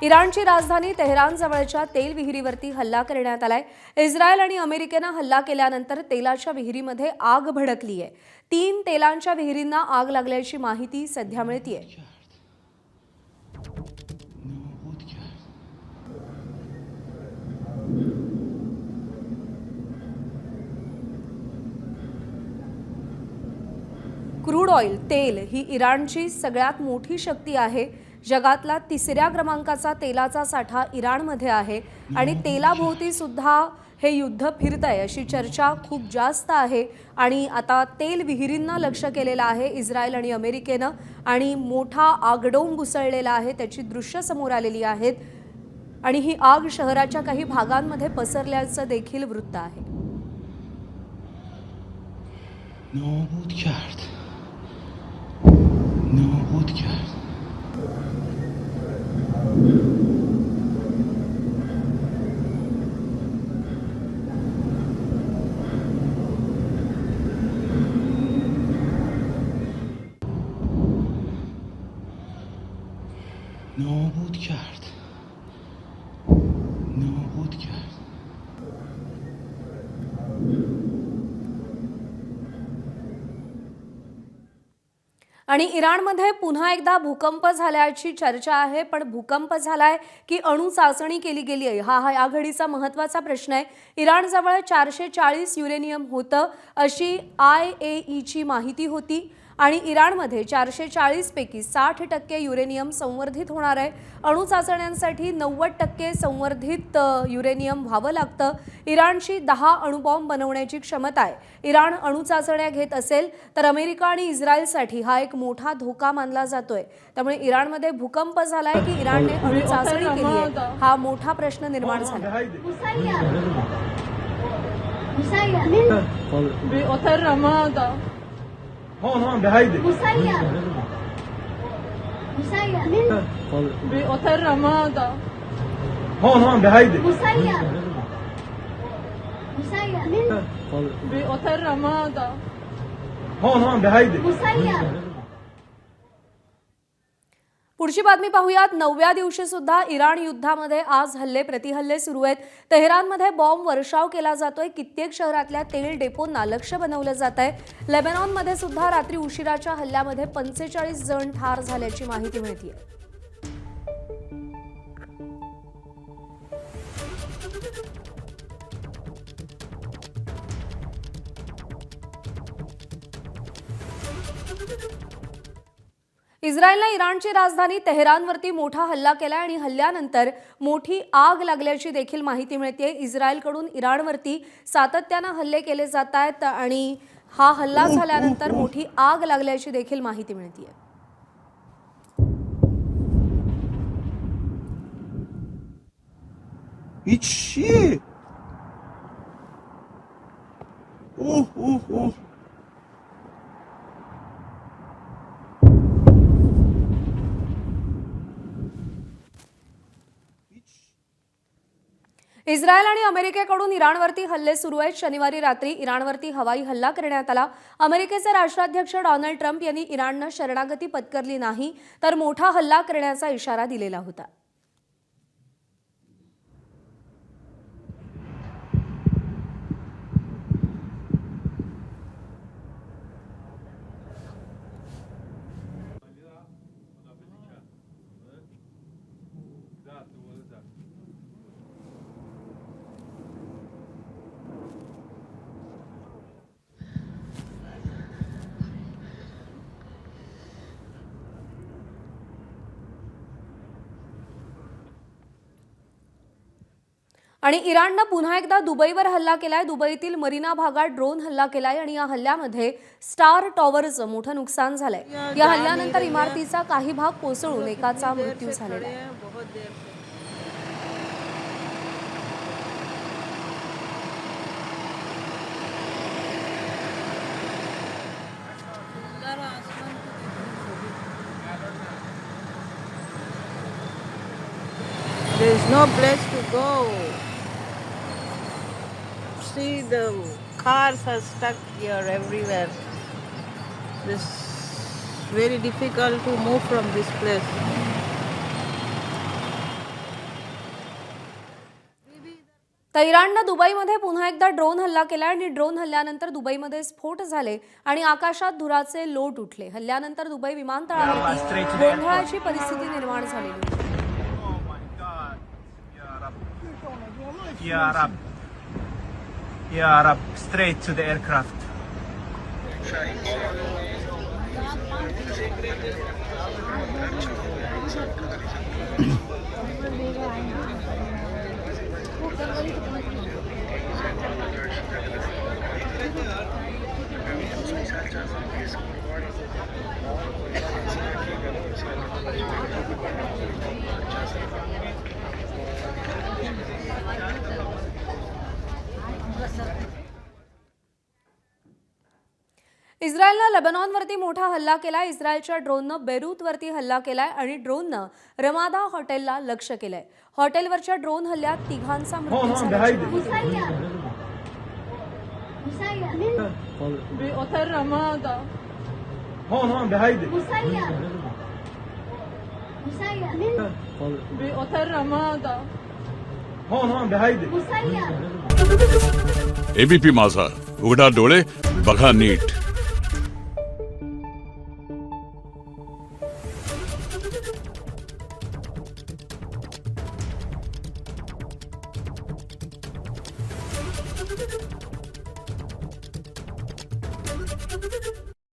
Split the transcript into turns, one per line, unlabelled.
इराणची राजधानी तेहरान जवळच्या तेल विहिरीवरती हल्ला करण्यात आलाय। इस्रायल आणि अमेरिकेने हल्ला केल्यानंतर तेलाच्या विहिरीमध्ये आग भडकली आहे। 3 तेलांच्या विहिरींना आग लागल्याची माहिती सध्या मिळतेय। क्रूड ऑइल तेल ही इराणची सगळ्यात मोठी शक्ती आहे। जगातला 3ऱ्या क्रमांकाचा तेलाचा साठा इराणमध्ये आहे आणि तेलाभोवती सुद्धा हे युद्ध फिरतंय अशी चर्चा खूप जास्त आहे। आणि आता तेल विहिरींना लक्ष केलेलं आहे इस्रायल आणि अमेरिकेनं आणि मोठा आगडोंब उसळलेला आहे, त्याची दृश्य समोर आलेली आहेत आणि ही आग शहराच्या काही भागांमध्ये पसरल्याचं देखील वृत्त आहे।
نابود کرد نابود کرد نابود کرد نابود کرد
आणि इराणमध्ये पुन्हा एकदा भूकंप झाल्याची चर्चा आहे, पण भूकंप झालाय की अणु चाचणी केली गेली आहे हा या घडीचा महत्त्वाचा प्रश्न आहे। इराणजवळ 440 युरेनियम होतं अशी IAEA ची माहिती होती आणि इराणमध्ये 440 पैकी 60% युरेनियम संवर्धित होणार आहे। अणु चाचण्यांसाठी 90% संवर्धित युरेनियम व्हावं लागतं। इराणची 10 अणुबॉम्ब बनवण्याची क्षमता आहे। इराण अणु चाचण्या घेत असेल तर अमेरिका आणि इस्रायलसाठी हा एक मोठा धोका मानला जातोय। त्यामुळे इराणमध्ये भूकंप झालाय की इराणने अणु चाचणी केली आहे हा मोठा प्रश्न निर्माण झाला।
هون هون بهيدي
مسير بأوتيل رمادة
هون هون بهيدي
مسير بأوتيل رمادة
هون هون بهيدي
مسير
पुढची बातमी पाहूयात। 9व्या दिवशी सुद्धा इराण युद्धामध्ये आज हल्ले प्रतिहल्ले सुरू आहेत। तेहरानमध्ये बॉम्ब वर्षाव केला जातोय। कित्येक शहरातल्या तेल डेपोंना लक्ष्य बनवलं जात आहे। लेबनॉनमध्ये सुद्धा रात्री उशिराच्या हल्ल्यामध्ये 45 जण ठार झाल्याची माहिती मिळतेय। इस्रायलने इराणची राजधानी तेहरानवरती मोठा हल्ला केलाय आणि हल्ल्यानंतर मोठी आग लागल्याची देखील माहिती मिळतेय। इस्रायलकडून इराणवरती सातत्याने हल्ले केले जात आहेत आणि हा हल्ला झाल्यानंतर मोठी आग लागल्याची देखील माहिती मिळतेय।
هیچ اوه
इस्रायल आणि अमेरिकेकडून इराणवरती हल्ले सुरू आहेत। शनिवारी रात्री इराणवरती हवाई हल्ला करण्यात आला। अमेरिकेचे राष्ट्राध्यक्ष डोनाल्ड ट्रम्प यांनी इराणने शरणागती पत्करली नाही तर मोठा हल्ला करण्याचा इशारा दिलेला होता। आणि इराणने पुन्हा एकदा दुबईवर हल्ला केलाय। दुबईतील मरीना भागात ड्रोन हल्ला केलाय आणि या हल्ल्यामध्ये स्टार टॉवरचं मोठं नुकसान झालंय। या हल्ल्यानंतर इमारतीचा काही भाग कोसळून एकाचा मृत्यू झालेला आहे।
There is no place to go. See, the cars are stuck here everywhere. It's very difficult to move from this place.
तर इराणनं दुबईमध्ये पुन्हा एकदा ड्रोन हल्ला केला आणि ड्रोन हल्ल्यानंतर दुबईमध्ये स्फोट झाले आणि आकाशात धुराचे लोट उठले. हल्ल्यानंतर दुबई विमानतळावरती गोंधळाची परिस्थिती निर्माण झालेली होती.
Ya Rab. Ya Rab. Straight to the aircraft.
इस्रायलनं लेबनॉनवरती मोठा हल्ला केला. इस्रायलच्या ड्रोननं बेरूतवरती हल्ला केलाय आणि ड्रोननं रमादा हॉटेलला लक्ष्य केलंय. हॉटेलवरच्या ड्रोन हल्ल्यात तिघांचा मृत्यू
هون
झाल्याची
بهيدي
माहिती आहे.
بأوتيل رمادة.
هون بهيدي
بأوتيل رمادة.
هون بهيدي
एबीपी माझा, उघडा डोळे बघा नीट.